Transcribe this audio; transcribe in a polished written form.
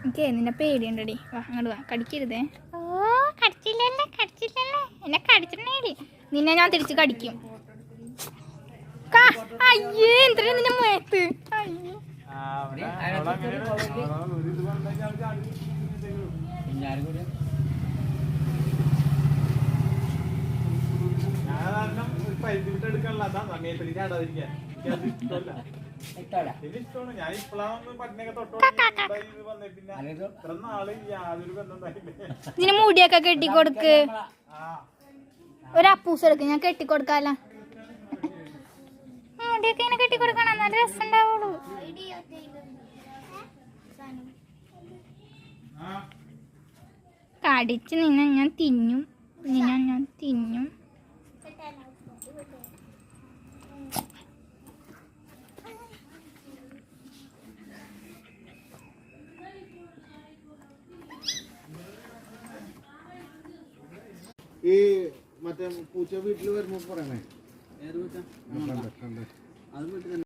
എനിക്ക് നിന്നെ പേടിയുണ്ടടി. വാ അങ്ങോട്ട് വാ, കടിക്കരുതേ. ഓ കടിച്ചില്ലല്ലേ, കടിച്ചില്ലല്ലേ, എന്നെ കടിച്ചിട്ടുണ്ടെങ്കിൽ നിന്നെ ഞാൻ തിരിച്ച് കടിക്കും. അയ്യേ എന്തിനാ നിന്നെ മുഖത്ത്. അയ്യോ ഇതിന് മുടിയൊക്കെ കെട്ടിക്കൊടുക്ക്. ഒരു അപ്പൂസ് എടുക്ക്, ഞാൻ കെട്ടിക്കൊടുക്കാല. മുടിയൊക്കെ ഇങ്ങനെ കെട്ടിക്കൊടുക്കണം, നല്ല രസം ഉണ്ടാവുള്ളൂ. കടിച്ച് നിന്നെ ഞാൻ തിന്നും, നിന്നെ ഞാൻ തിന്നും. ഈ മറ്റേ പൂച്ച വീട്ടിൽ വരുമ്പോ പറയണേ.